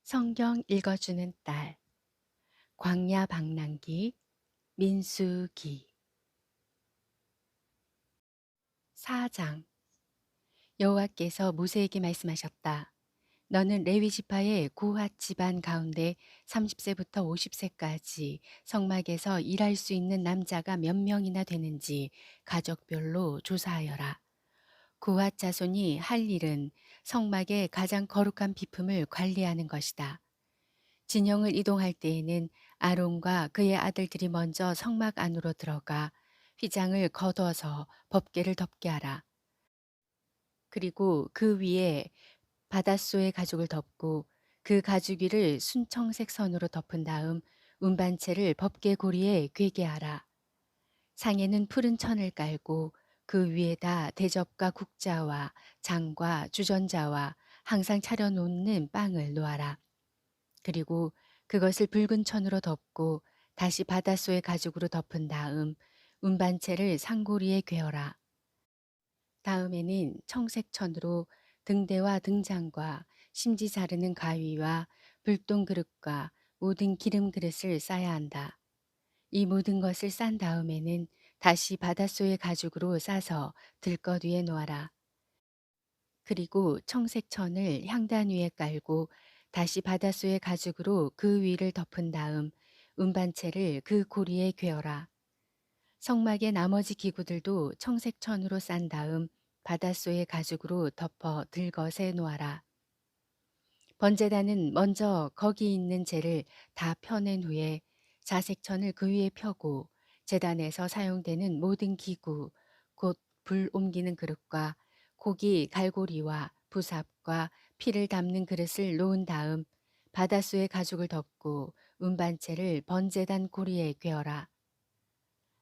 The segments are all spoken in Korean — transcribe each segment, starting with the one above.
성경 읽어주는 딸, 광야 방랑기, 민수기. 4장. 여호와께서 모세에게 말씀하셨다. 너는 레위 지파의 고핫 집안 가운데 30세부터 50세까지 성막에서 일할 수 있는 남자가 몇 명이나 되는지 가족별로 조사하여라. 고핫 자손이 할 일은 성막의 가장 거룩한 비품을 관리하는 것이다. 진영을 이동할 때에는 아론과 그의 아들들이 먼저 성막 안으로 들어가 휘장을 걷어서 법궤를 덮게 하라. 그리고 그 위에 바닷소의 가죽을 덮고 그 가죽 위를 순청색 선으로 덮은 다음 운반체를 법궤 고리에 괴게 하라. 상에는 푸른 천을 깔고 그 위에다 대접과 국자와 장과 주전자와 항상 차려놓는 빵을 놓아라. 그리고 그것을 붉은 천으로 덮고 다시 바닷소의 가죽으로 덮은 다음 운반체를 상고리에 괴어라. 다음에는 청색천으로 등대와 등장과 심지 자르는 가위와 불똥 그릇과 모든 기름 그릇을 싸야 한다. 이 모든 것을 싼 다음에는 다시 바닷소의 가죽으로 싸서 들것 위에 놓아라. 그리고 청색천을 향단 위에 깔고 다시 바닷소의 가죽으로 그 위를 덮은 다음 운반체를 그 고리에 괴어라. 성막의 나머지 기구들도 청색천으로 싼 다음 바닷소의 가죽으로 덮어 들것에 놓아라. 번제단은 먼저 거기 있는 재를 다 펴낸 후에 자색천을 그 위에 펴고 제단에서 사용되는 모든 기구, 곧 불 옮기는 그릇과 고기 갈고리와 부삽과 피를 담는 그릇을 놓은 다음 바닷소의 가죽을 덮고 운반체를 번제단 고리에 꿰어라.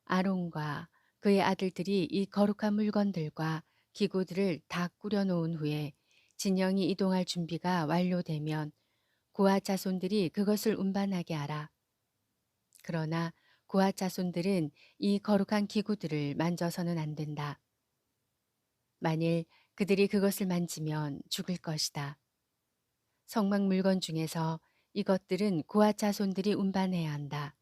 아론과 그의 아들들이 이 거룩한 물건들과 기구들을 다 꾸려 놓은 후에 진영이 이동할 준비가 완료되면 고아 자손들이 그것을 운반하게 하라. 그러나 고아 자손들은 이 거룩한 기구들을 만져서는 안 된다. 만일 그들이 그것을 만지면 죽을 것이다. 성막 물건 중에서 이것들은 고아 자손들이 운반해야 한다.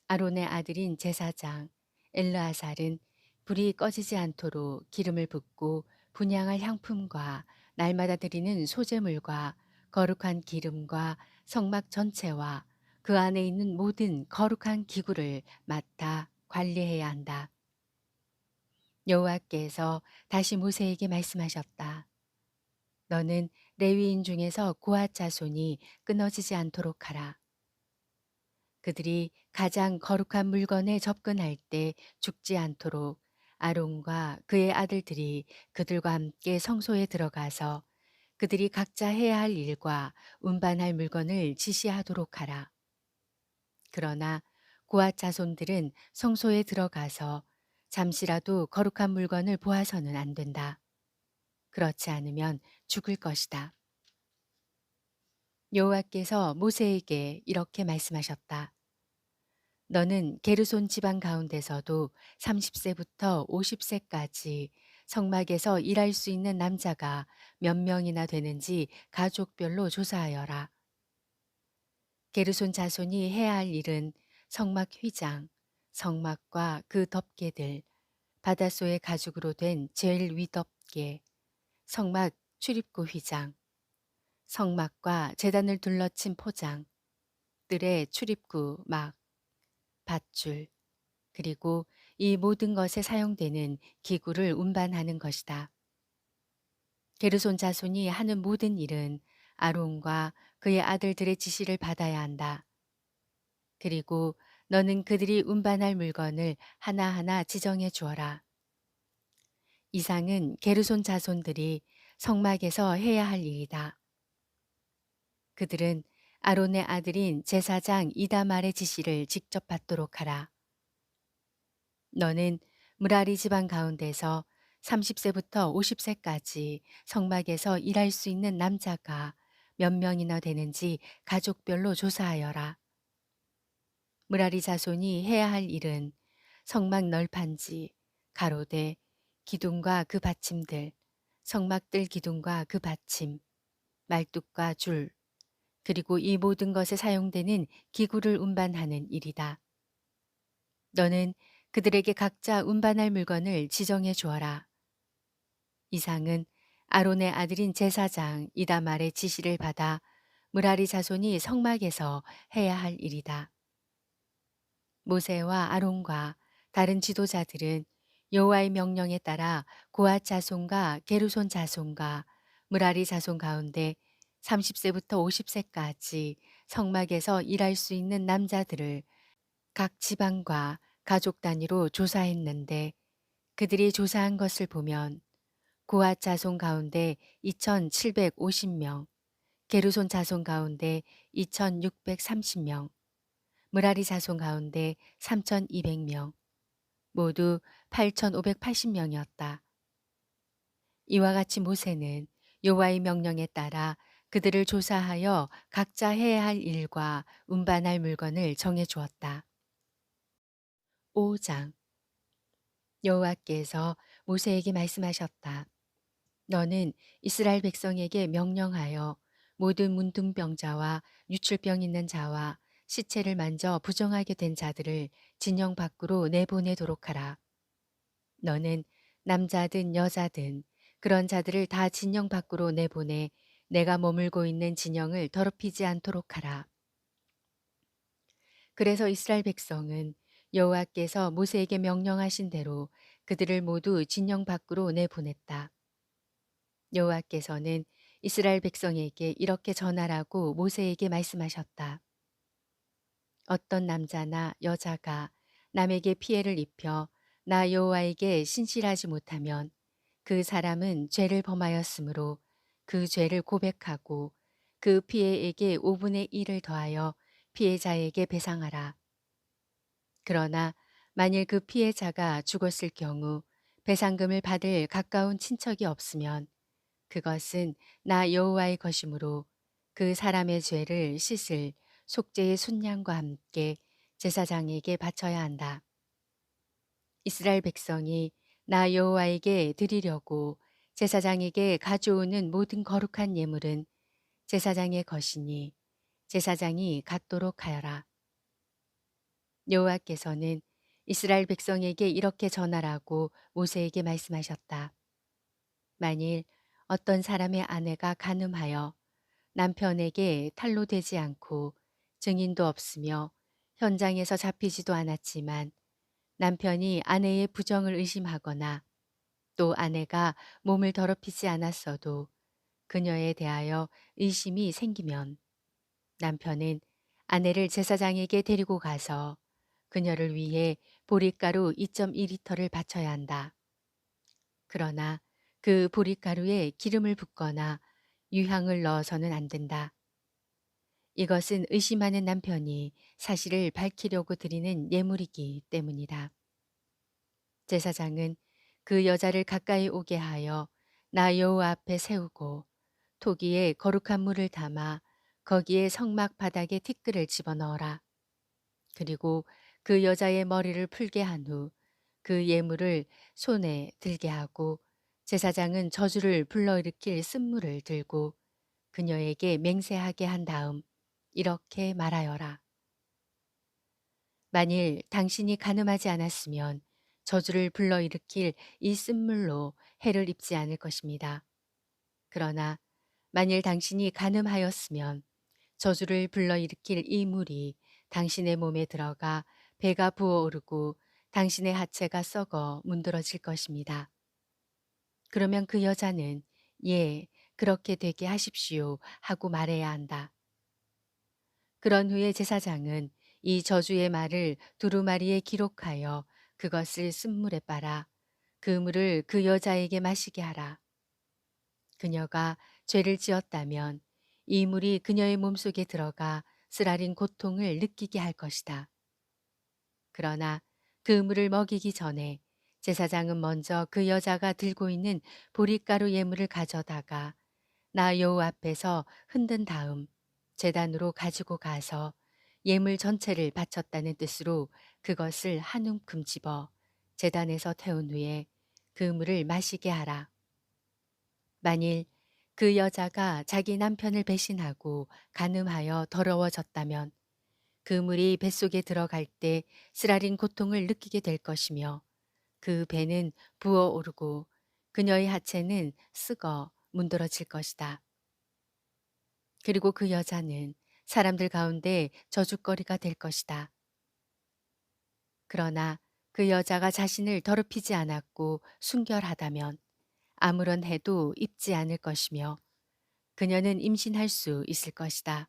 아론의 아들인 제사장 엘르아살은 불이 꺼지지 않도록 기름을 붓고 분향할 향품과 날마다 드리는 소제물과 거룩한 기름과 성막 전체와 그 안에 있는 모든 거룩한 기구를 맡아 관리해야 한다. 여호와께서 다시 모세에게 말씀하셨다. 너는 레위인 중에서 고핫 자손이 끊어지지 않도록 하라. 그들이 가장 거룩한 물건에 접근할 때 죽지 않도록 아론과 그의 아들들이 그들과 함께 성소에 들어가서 그들이 각자 해야 할 일과 운반할 물건을 지시하도록 하라. 그러나 고앗 자손들은 성소에 들어가서 잠시라도 거룩한 물건을 보아서는 안 된다. 그렇지 않으면 죽을 것이다. 여호와께서 모세에게 이렇게 말씀하셨다. 너는 게르손 지방 가운데서도 30세부터 50세까지 성막에서 일할 수 있는 남자가 몇 명이나 되는지 가족별로 조사하여라. 게르손 자손이 해야 할 일은 성막 휘장, 성막과 그 덮개들, 바닷소의 가죽으로 된 제일 위 덮개, 성막 출입구 휘장, 성막과 제단을 둘러친 포장, 뜰의 출입구 막, 밧줄, 그리고 이 모든 것에 사용되는 기구를 운반하는 것이다. 게르손 자손이 하는 모든 일은 아론과 그의 아들들의 지시를 받아야 한다. 그리고 너는 그들이 운반할 물건을 하나하나 지정해 주어라. 이상은 게르손 자손들이 성막에서 해야 할 일이다. 그들은 아론의 아들인 제사장 이다말의 지시를 직접 받도록 하라. 너는 무라리 지방 가운데서 30세부터 50세까지 성막에서 일할 수 있는 남자가 몇 명이나 되는지 가족별로 조사하여라. 무라리 자손이 해야 할 일은 성막 널판지, 가로대, 기둥과 그 받침들, 성막들 기둥과 그 받침, 말뚝과 줄, 그리고 이 모든 것에 사용되는 기구를 운반하는 일이다. 너는 그들에게 각자 운반할 물건을 지정해 주어라. 이상은 아론의 아들인 제사장 이다말의 지시를 받아 무라리 자손이 성막에서 해야 할 일이다. 모세와 아론과 다른 지도자들은 여호와의 명령에 따라 고앗 자손과 게르손 자손과 무라리 자손 가운데 30세부터 50세까지 성막에서 일할 수 있는 남자들을 각 지방과 가족 단위로 조사했는데 그들이 조사한 것을 보면 고앗 자손 가운데 2,750명, 게르손 자손 가운데 2,630명, 무라리 자손 가운데 3,200명, 모두 8,580명이었다. 이와 같이 모세는 여호와의 명령에 따라 그들을 조사하여 각자 해야 할 일과 운반할 물건을 정해 주었다. 5장 여호와께서 모세에게 말씀하셨다. 너는 이스라엘 백성에게 명령하여 모든 문둥병자와 유출병 있는 자와 시체를 만져 부정하게 된 자들을 진영 밖으로 내보내도록 하라. 너는 남자든 여자든 그런 자들을 다 진영 밖으로 내보내 내가 머물고 있는 진영을 더럽히지 않도록 하라. 그래서 이스라엘 백성은 여호와께서 모세에게 명령하신 대로 그들을 모두 진영 밖으로 내보냈다. 여호와께서는 이스라엘 백성에게 이렇게 전하라고 모세에게 말씀하셨다. 어떤 남자나 여자가 남에게 피해를 입혀 나 여호와에게 신실하지 못하면 그 사람은 죄를 범하였으므로 그 죄를 고백하고 그 피해에게 5분의 1을 더하여 피해자에게 배상하라. 그러나 만일 그 피해자가 죽었을 경우 배상금을 받을 가까운 친척이 없으면 그것은 나 여호와의 것이므로 그 사람의 죄를 씻을 속죄의 순양과 함께 제사장에게 바쳐야 한다. 이스라엘 백성이 나 여호와에게 드리려고 제사장에게 가져오는 모든 거룩한 예물은 제사장의 것이니 제사장이 갖도록 하여라. 여호와께서는 이스라엘 백성에게 이렇게 전하라고 모세에게 말씀하셨다. 만일 어떤 사람의 아내가 간음하여 남편에게 탈로 되지 않고 증인도 없으며 현장에서 잡히지도 않았지만 남편이 아내의 부정을 의심하거나 또 아내가 몸을 더럽히지 않았어도 그녀에 대하여 의심이 생기면 남편은 아내를 제사장에게 데리고 가서 그녀를 위해 보리가루 2.2리터를 바쳐야 한다. 그러나 그 보리가루에 기름을 붓거나 유향을 넣어서는 안 된다. 이것은 의심하는 남편이 사실을 밝히려고 드리는 예물이기 때문이다. 제사장은 그 여자를 가까이 오게 하여 나 여호와 앞에 세우고 토기에 거룩한 물을 담아 거기에 성막 바닥에 티끌을 집어넣어라. 그리고 그 여자의 머리를 풀게 한 후 그 예물을 손에 들게 하고 제사장은 저주를 불러일으킬 쓴물을 들고 그녀에게 맹세하게 한 다음 이렇게 말하여라. 만일 당신이 간음하지 않았으면 저주를 불러일으킬 이 쓴물로 해를 입지 않을 것입니다. 그러나 만일 당신이 간음하였으면 저주를 불러일으킬 이 물이 당신의 몸에 들어가 배가 부어오르고 당신의 하체가 썩어 문드러질 것입니다. 그러면 그 여자는 예, 그렇게 되게 하십시오 하고 말해야 한다. 그런 후에 제사장은 이 저주의 말을 두루마리에 기록하여 그것을 쓴물에 빨아 그 물을 그 여자에게 마시게 하라. 그녀가 죄를 지었다면 이 물이 그녀의 몸속에 들어가 쓰라린 고통을 느끼게 할 것이다. 그러나 그 물을 먹이기 전에 제사장은 먼저 그 여자가 들고 있는 보리가루 예물을 가져다가 나 여호와 앞에서 흔든 다음 제단으로 가지고 가서 예물 전체를 바쳤다는 뜻으로 그것을 한 움큼 집어 제단에서 태운 후에 그 물을 마시게 하라. 만일 그 여자가 자기 남편을 배신하고 간음하여 더러워졌다면 그 물이 뱃속에 들어갈 때 쓰라린 고통을 느끼게 될 것이며 그 배는 부어오르고 그녀의 하체는 썩어 문드러질 것이다. 그리고 그 여자는 사람들 가운데 저주거리가 될 것이다. 그러나 그 여자가 자신을 더럽히지 않았고 순결하다면 아무런 해도 입지 않을 것이며 그녀는 임신할 수 있을 것이다.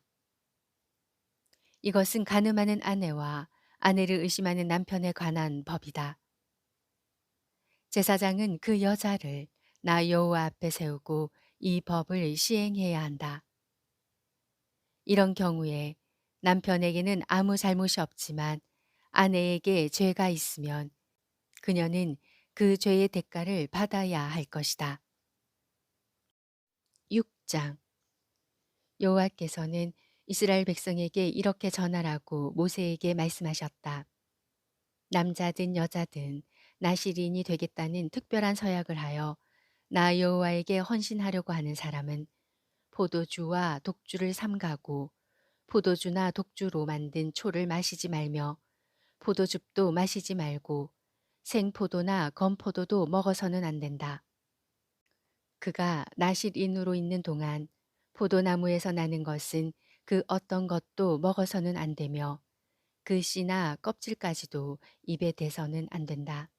이것은 간음하는 아내와 아내를 의심하는 남편에 관한 법이다. 제사장은 그 여자를 나 여호와 앞에 세우고 이 법을 시행해야 한다. 이런 경우에 남편에게는 아무 잘못이 없지만 아내에게 죄가 있으면 그녀는 그 죄의 대가를 받아야 할 것이다. 6장 여호와께서는 이스라엘 백성에게 이렇게 전하라고 모세에게 말씀하셨다. 남자든 여자든 나시린이 되겠다는 특별한 서약을 하여 나 여호와에게 헌신하려고 하는 사람은 포도주와 독주를 삼가고 포도주나 독주로 만든 초를 마시지 말며 포도즙도 마시지 말고 생포도나 건포도도 먹어서는 안 된다. 그가 나실인으로 있는 동안 포도나무에서 나는 것은 그 어떤 것도 먹어서는 안 되며 그 씨나 껍질까지도 입에 대서는 안 된다.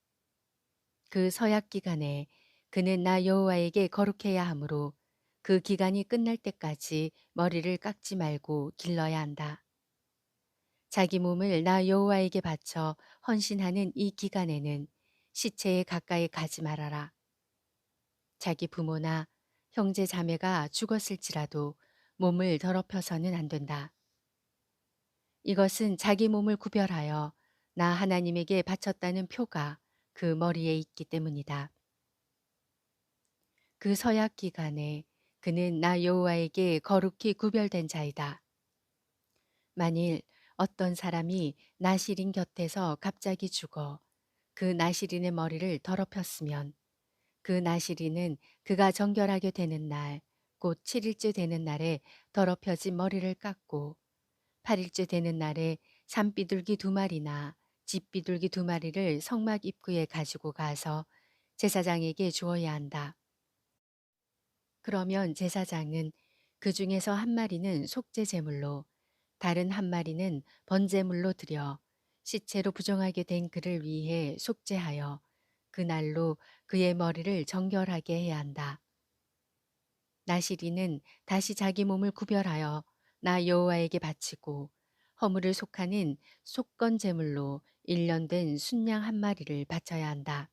그 서약 기간에 그는 나 여호와에게 거룩해야 하므로 그 기간이 끝날 때까지 머리를 깎지 말고 길러야 한다. 자기 몸을 나 여호와에게 바쳐 헌신하는 이 기간에는 시체에 가까이 가지 말아라. 자기 부모나 형제 자매가 죽었을지라도 몸을 더럽혀서는 안 된다. 이것은 자기 몸을 구별하여 나 하나님에게 바쳤다는 표가 그 머리에 있기 때문이다. 그 서약 기간에 그는 나 여호와에게 거룩히 구별된 자이다. 만일 어떤 사람이 나실인 곁에서 갑자기 죽어 그 나실인의 머리를 더럽혔으면 그 나실인은 그가 정결하게 되는 날, 곧 7일째 되는 날에 더럽혀진 머리를 깎고 8일째 되는 날에 산비둘기 2마리나 집비둘기 2마리를 성막 입구에 가지고 가서 제사장에게 주어야 한다. 그러면 제사장은 그 중에서 한 마리는 속죄 제물로 다른 한 마리는 번제물로 드려 시체로 부정하게 된 그를 위해 속죄하여 그날로 그의 머리를 정결하게 해야 한다. 나시리는 다시 자기 몸을 구별하여 나 여호와에게 바치고 허물을 속하는 속건 제물로 1년 된 순양 한 마리를 바쳐야 한다.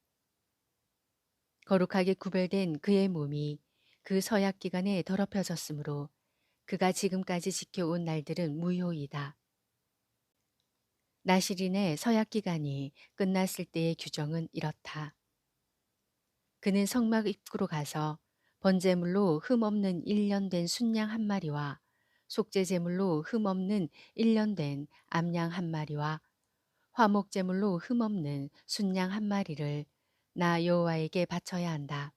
거룩하게 구별된 그의 몸이 그 서약 기간에 더럽혀졌으므로 그가 지금까지 지켜온 날들은 무효이다. 나시린의 서약 기간이 끝났을 때의 규정은 이렇다. 그는 성막 입구로 가서 번제물로 흠없는 1년 된 순양 한 마리와 속죄제물로 흠없는 1년 된 암양 한 마리와 화목제물로 흠없는 순양 한 마리를 나 여호와에게 바쳐야 한다.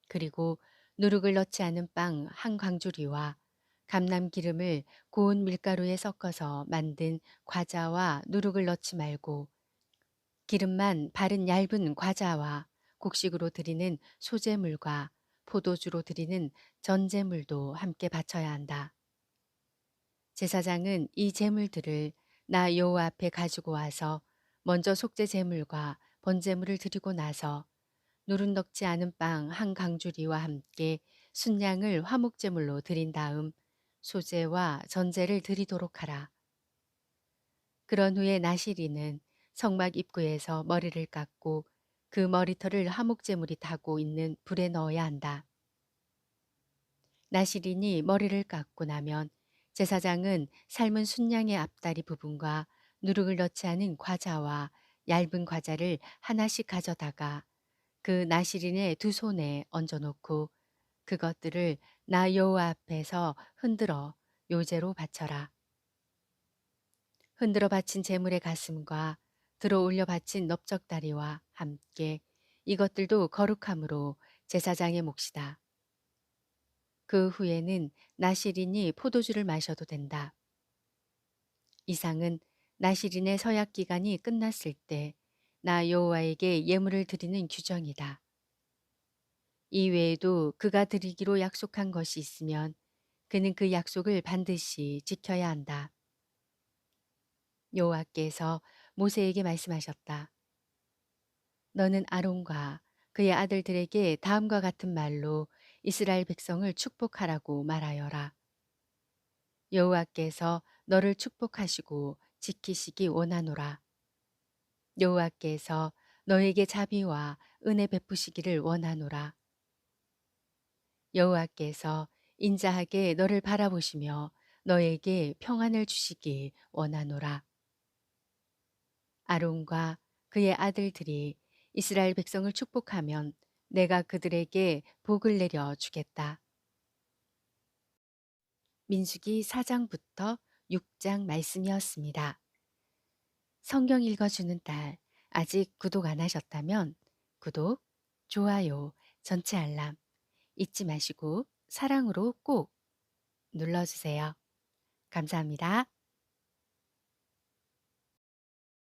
그리고 누룩을 넣지 않은 빵 한 광주리와 감람 기름을 고운 밀가루에 섞어서 만든 과자와 누룩을 넣지 말고 기름만 바른 얇은 과자와 곡식으로 드리는 소제물과 포도주로 드리는 전제물도 함께 바쳐야 한다. 제사장은 이 제물들을 나 여호와 앞에 가지고 와서 먼저 속죄 제물과 번제물을 드리고 나서 누룩 넣지 않은 빵 한 강주리와 함께 순양을 화목제물로 드린 다음 소제와 전제를 드리도록 하라. 그런 후에 나시리는 성막 입구에서 머리를 깎고 그 머리털을 화목제물이 타고 있는 불에 넣어야 한다. 나시린이 머리를 깎고 나면 제사장은 삶은 순양의 앞다리 부분과 누룩을 넣지 않은 과자와 얇은 과자를 하나씩 가져다가 그 나시린의 두 손에 얹어놓고 그것들을 나 여호와 앞에서 흔들어 요제로 바쳐라. 흔들어 바친 제물의 가슴과 들어 올려 바친 넓적다리와 함께 이것들도 거룩함으로 제사장의 몫이다. 그 후에는 나시린이 포도주를 마셔도 된다. 이상은 나시린의 서약 기간이 끝났을 때 나 여호와에게 예물을 드리는 규정이다. 이외에도 그가 드리기로 약속한 것이 있으면 그는 그 약속을 반드시 지켜야 한다. 여호와께서 모세에게 말씀하셨다. 너는 아론과 그의 아들들에게 다음과 같은 말로 이스라엘 백성을 축복하라고 말하여라. 여호와께서 너를 축복하시고 지키시기 원하노라. 여호와께서 너에게 자비와 은혜 베푸시기를 원하노라. 여호와께서 인자하게 너를 바라보시며 너에게 평안을 주시기 원하노라. 아론과 그의 아들들이 이스라엘 백성을 축복하면 내가 그들에게 복을 내려 주겠다. 민수기 4장부터 6장 말씀이었습니다. 성경 읽어주는 딸, 아직 구독 안 하셨다면 구독, 좋아요, 전체 알람 잊지 마시고 사랑으로 꼭 눌러주세요. 감사합니다.